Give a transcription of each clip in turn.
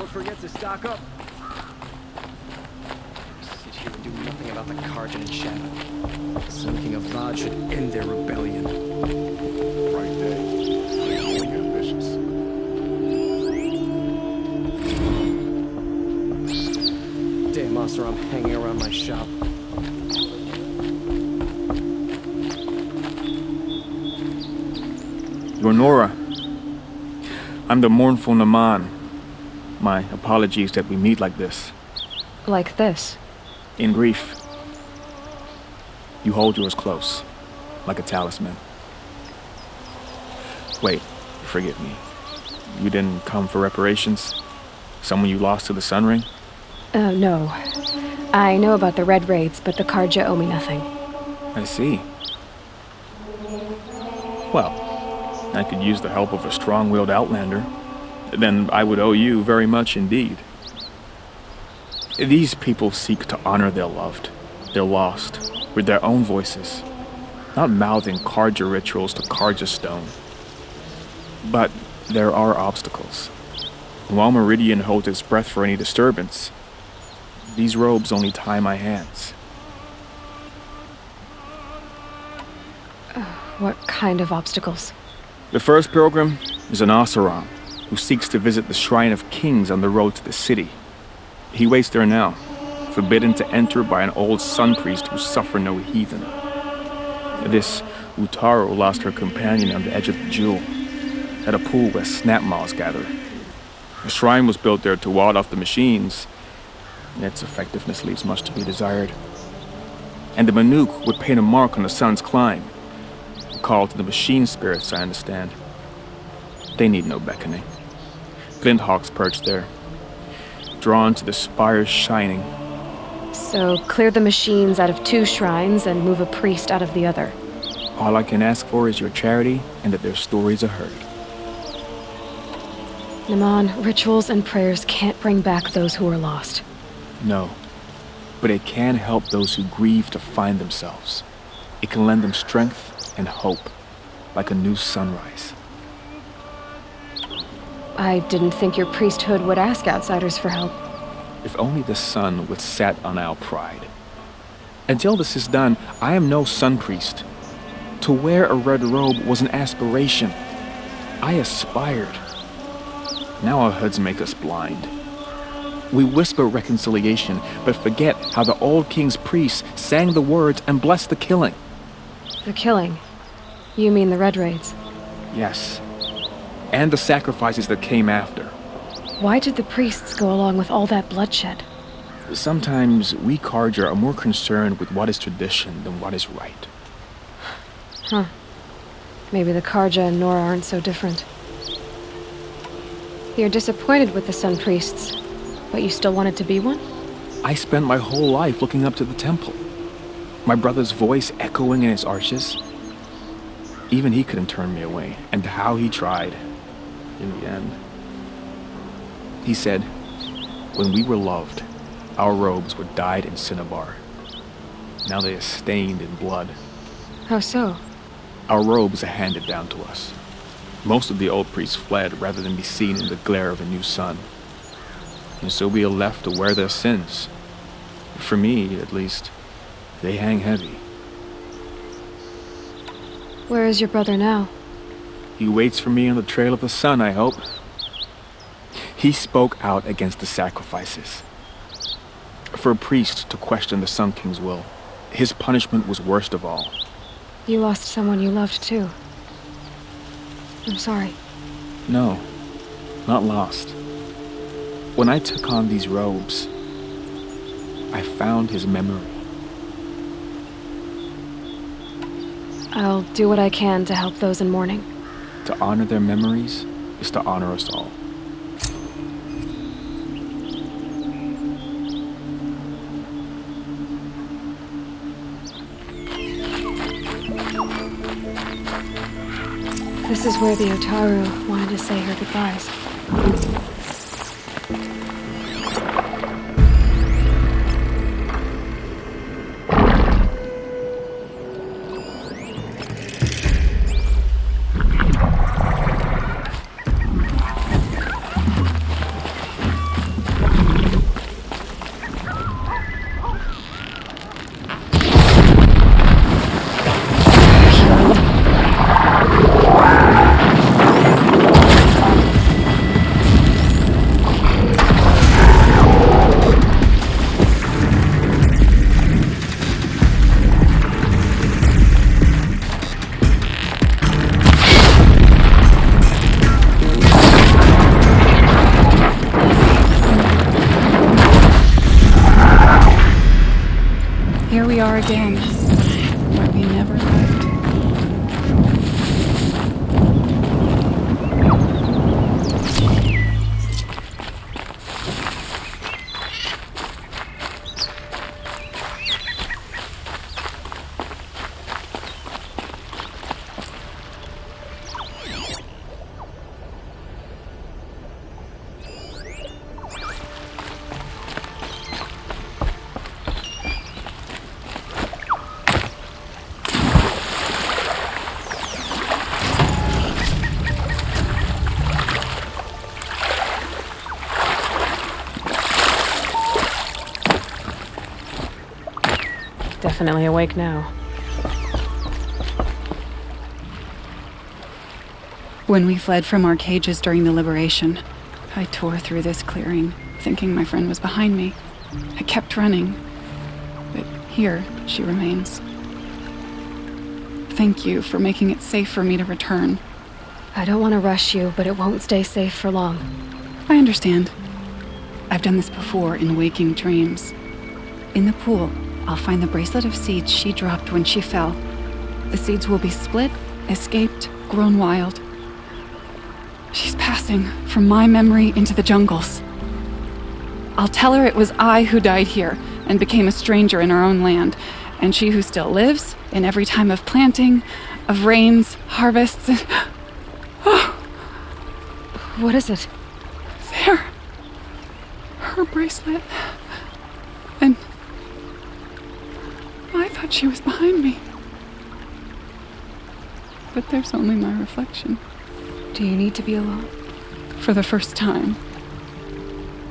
Don't forget to stock up. Sit here and do nothing about the Kharja and Shadow. The Sun King of Vod should end their rebellion. Right day. Being ambitious. Damn Oseram hanging around my shop. Nora. I'm the mournful Naman. My apologies that we meet like this. Like this? In grief. You hold yours close, like a talisman. Wait, forgive me. You didn't come for reparations? Someone you lost to the Sun Ring? No. I know about the Red Raids, but the Kharja owe me nothing. I see. Well, I could use the help of a strong-willed outlander. Then I would owe you very much indeed. These people seek to honor their loved, their lost, with their own voices, not mouthing Kharja rituals to Kharja stone. But there are obstacles. While Meridian holds its breath for any disturbance, these robes only tie my hands. What kind of obstacles? The first pilgrim is an Oseram who seeks to visit the Shrine of Kings on the road to the city. He waits there now, forbidden to enter by an old sun priest who suffered no heathen. This Utaru lost her companion on the edge of the jewel, at a pool where snap moths gather. The shrine was built there to ward off the machines, and its effectiveness leaves much to be desired. And the Manuk would paint a mark on the sun's climb, a call to the machine spirits, I understand. They need no beckoning. Glinthawks perch there, drawn to the spires shining. So clear the machines out of 2 shrines and move a priest out of the other. All I can ask for is your charity and that their stories are heard. Naman, rituals and prayers can't bring back those who are lost. No, but it can help those who grieve to find themselves. It can lend them strength and hope, like a new sunrise. I didn't think your priesthood would ask outsiders for help. If only the sun would set on our pride. Until this is done, I am no sun priest. To wear a red robe was an aspiration. I aspired. Now our hoods make us blind. We whisper reconciliation, but forget how the old king's priests sang the words and blessed the killing. The killing? You mean the Red Raids? Yes. And the sacrifices that came after. Why did the priests go along with all that bloodshed? Sometimes we Kharja are more concerned with what is tradition than what is right. Huh. Maybe the Kharja and Nora aren't so different. You're disappointed with the Sun Priests, but you still wanted to be one? I spent my whole life looking up to the temple. My brother's voice echoing in its arches. Even he couldn't turn me away, and how he tried. In the end. He said, when we were loved, our robes were dyed in cinnabar. Now they are stained in blood. How so? Our robes are handed down to us. Most of the old priests fled rather than be seen in the glare of a new sun. And so we are left to wear their sins. For me, at least, they hang heavy. Where is your brother now? He waits for me on the trail of the sun, I hope. He spoke out against the sacrifices. For a priest to question the Sun King's will, his punishment was worst of all. You lost someone you loved too. I'm sorry. No, not lost. When I took on these robes, I found his memory. I'll do what I can to help those in mourning. To honor their memories is to honor us all. This is where the Utaru wanted to say her goodbyes. again, where we never left. Definitely awake now. When we fled from our cages during the liberation, I tore through this clearing, thinking my friend was behind me. I kept running, but here she remains. Thank you for making it safe for me to return. I don't want to rush you, but it won't stay safe for long. I understand. I've done this before in waking dreams. In the pool, I'll find the bracelet of seeds she dropped when she fell. The seeds will be split, escaped, grown wild. She's passing from my memory into the jungles. I'll tell her it was I who died here and became a stranger in our own land, and she who still lives in every time of planting, of rains, harvests, and... What is it? There. Her bracelet. And I thought she was behind me. But there's only my reflection. Do you need to be alone? For the first time,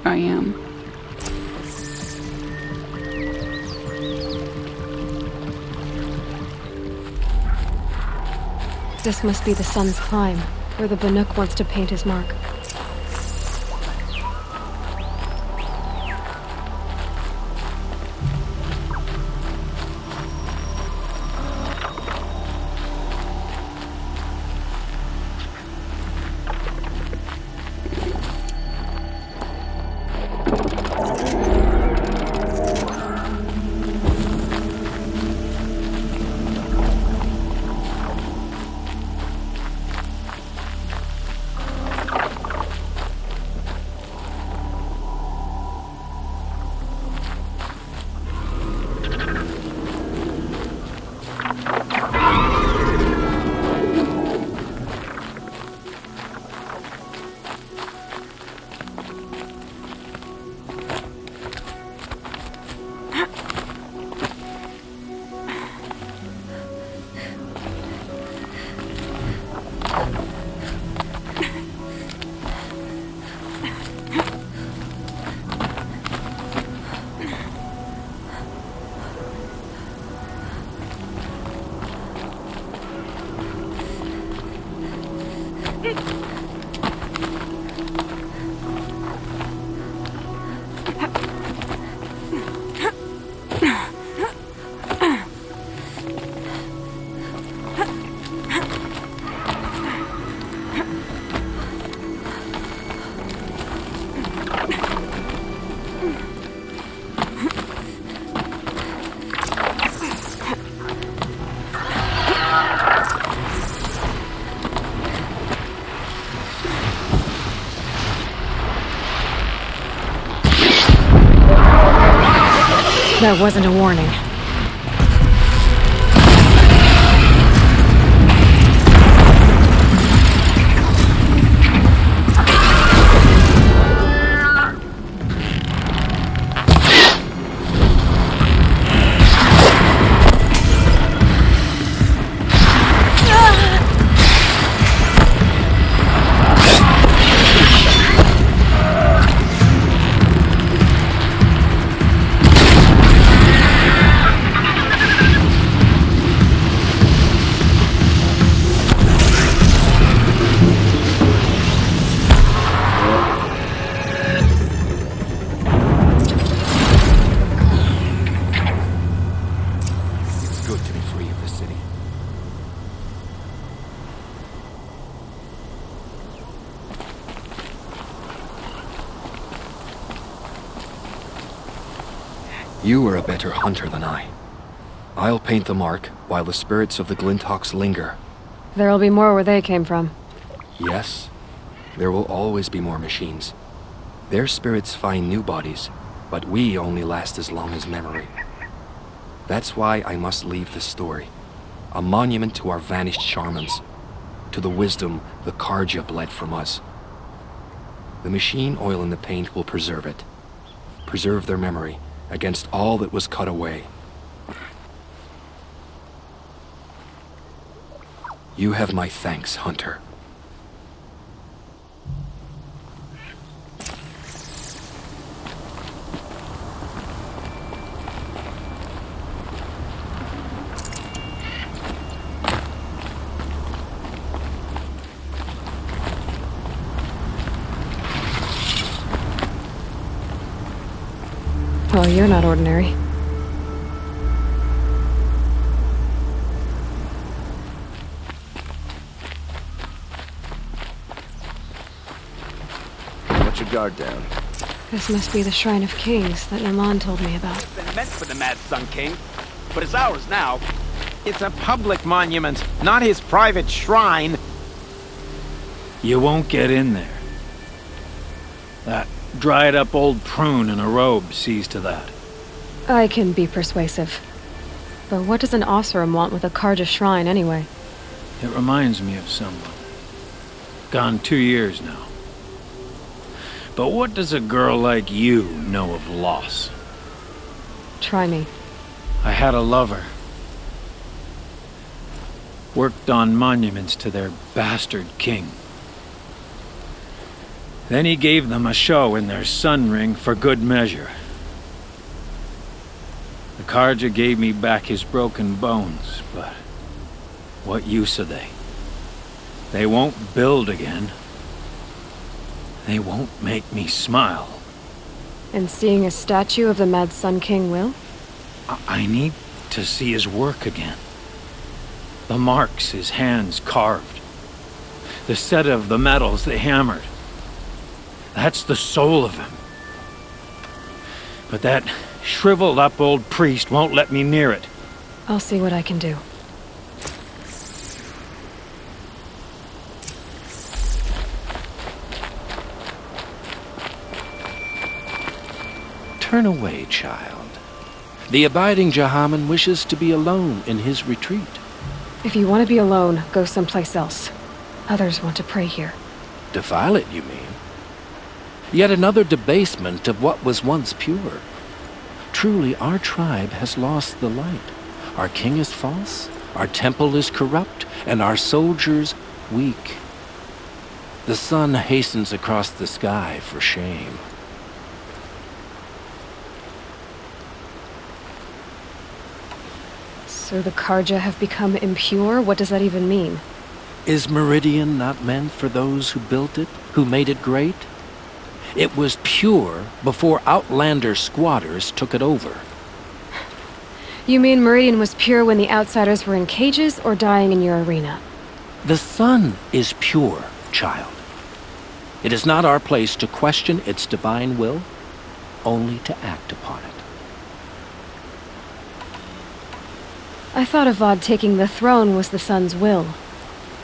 I am. This must be the sun's climb, where the Banuk wants to paint his mark. That wasn't a warning. You were a better hunter than I. I'll paint the mark while the spirits of the Glinthawks linger. There'll be more where they came from. Yes, there will always be more machines. Their spirits find new bodies, but we only last as long as memory. That's why I must leave this story. A monument to our vanished shamans, to the wisdom the Carja bled from us. The machine oil in the paint will preserve it. Preserve their memory against all that was cut away. You have my thanks, Hunter. Well, you're not ordinary. Let your guard down. This must be the Shrine of Kings that Naman told me about. It's been meant for the Mad Sun King, but it's ours now. It's a public monument, not his private shrine. You won't get in there. That dried-up old prune in a robe sees to that. I can be persuasive. But what does an Oseram want with a Carja shrine anyway? It reminds me of someone. Gone 2 years now. But what does a girl like you know of loss? Try me. I had a lover. Worked on monuments to their bastard king. Then he gave them a show in their sun ring for good measure. The Carja gave me back his broken bones, but what use are they? They won't build again. They won't make me smile. And seeing a statue of the Mad Sun King will? I need to see his work again. The marks his hands carved. The set of the metals they hammered. That's the soul of him. But that shriveled up old priest won't let me near it. I'll see what I can do. Turn away, child. The abiding Jahaman wishes to be alone in his retreat. If you want to be alone, go someplace else. Others want to pray here. Defile it, you mean? Yet another debasement of what was once pure. Truly, our tribe has lost the light. Our king is false, our temple is corrupt, and our soldiers weak. The sun hastens across the sky for shame. So the Carja have become impure? What does that even mean? Is Meridian not meant for those who built it, who made it great? It was pure before outlander squatters took it over. You mean Meridian was pure when the outsiders were in cages or dying in your arena? The sun is pure, child. It is not our place to question its divine will, only to act upon it. I thought Avad taking the throne was the sun's will.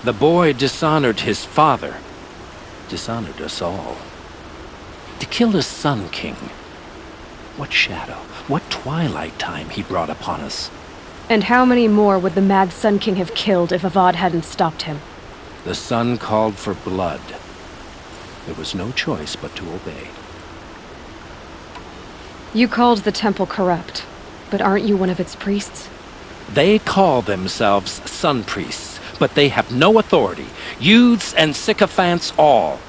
The boy dishonored his father, dishonored us all. To kill his sun king. What shadow, what twilight time he brought upon us. And how many more would the Mad Sun King have killed if Avad hadn't stopped him? The sun called for blood. There was no choice but to obey. You called the temple corrupt, but aren't you one of its priests? They call themselves sun priests, but they have no authority. Youths and sycophants all.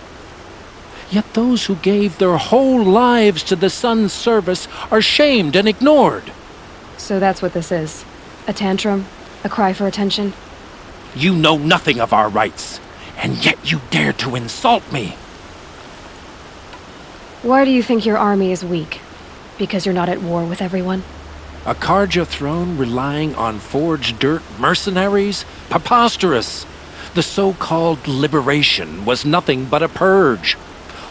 Yet those who gave their whole lives to the sun's service are shamed and ignored. So that's what this is. A tantrum? A cry for attention? You know nothing of our rights, and yet you dare to insult me. Why do you think your army is weak? Because you're not at war with everyone? A Carja throne relying on forged dirt mercenaries? Preposterous! The so-called liberation was nothing but a purge.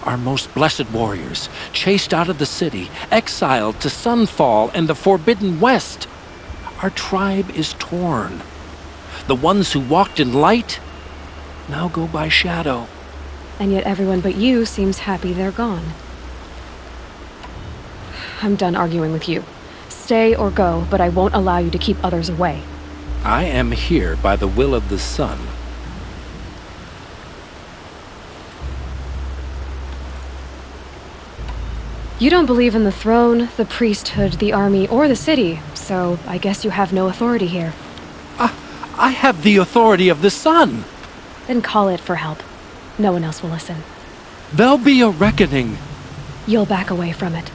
Our most blessed warriors, chased out of the city, exiled to Sunfall and the Forbidden West. Our tribe is torn. The ones who walked in light now go by shadow. And yet everyone but you seems happy they're gone. I'm done arguing with you. Stay or go, but I won't allow you to keep others away. I am here by the will of the sun. You don't believe in the throne, the priesthood, the army, or the city, so I guess you have no authority here. I have the authority of the sun. Then call it for help. No one else will listen. There'll be a reckoning. You'll back away from it.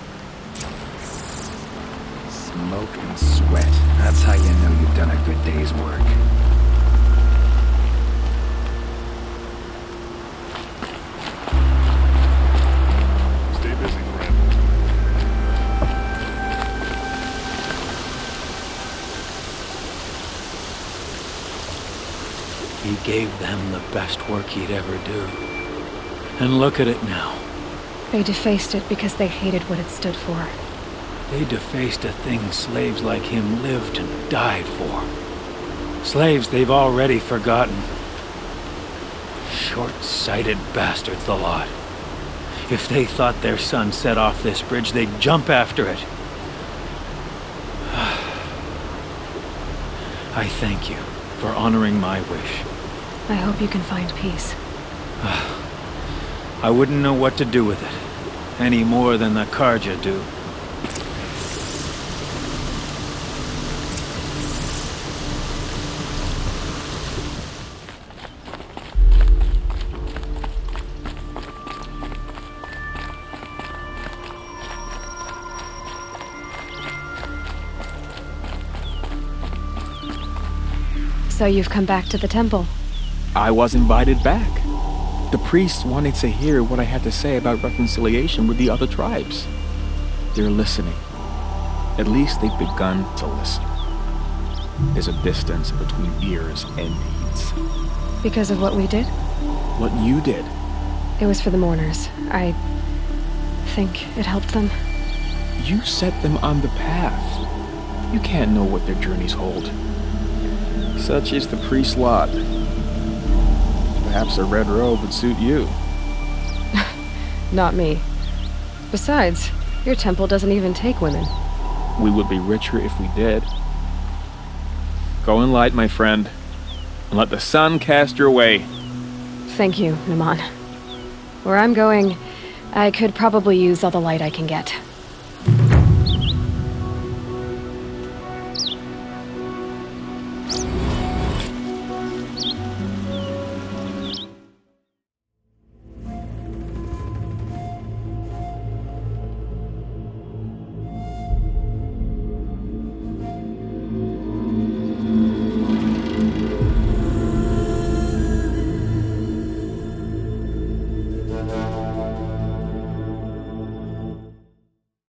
Smoke and sweat. That's how you know you've done a good day's work. Stay busy, friend. He gave them the best work he'd ever do. And look at it now. They defaced it because they hated what it stood for. They defaced a thing slaves like him lived and died for. Slaves they've already forgotten. Short-sighted bastards, the lot. If they thought their son set off this bridge, they'd jump after it. I thank you for honoring my wish. I hope you can find peace. I wouldn't know what to do with it, any more than the Carja do. So you've come back to the temple. I was invited back. The priests wanted to hear what I had to say about reconciliation with the other tribes. They're listening. At least they've begun to listen. There's a distance between ears and needs. Because of what we did? What you did. It was for the mourners. I think it helped them. You set them on the path. You can't know what their journeys hold. Such is the priest's lot. Perhaps a red robe would suit you. Not me. Besides, your temple doesn't even take women. We would be richer if we did. Go in light, my friend, and let the sun cast your way. Thank you, Naman. Where I'm going, I could probably use all the light I can get.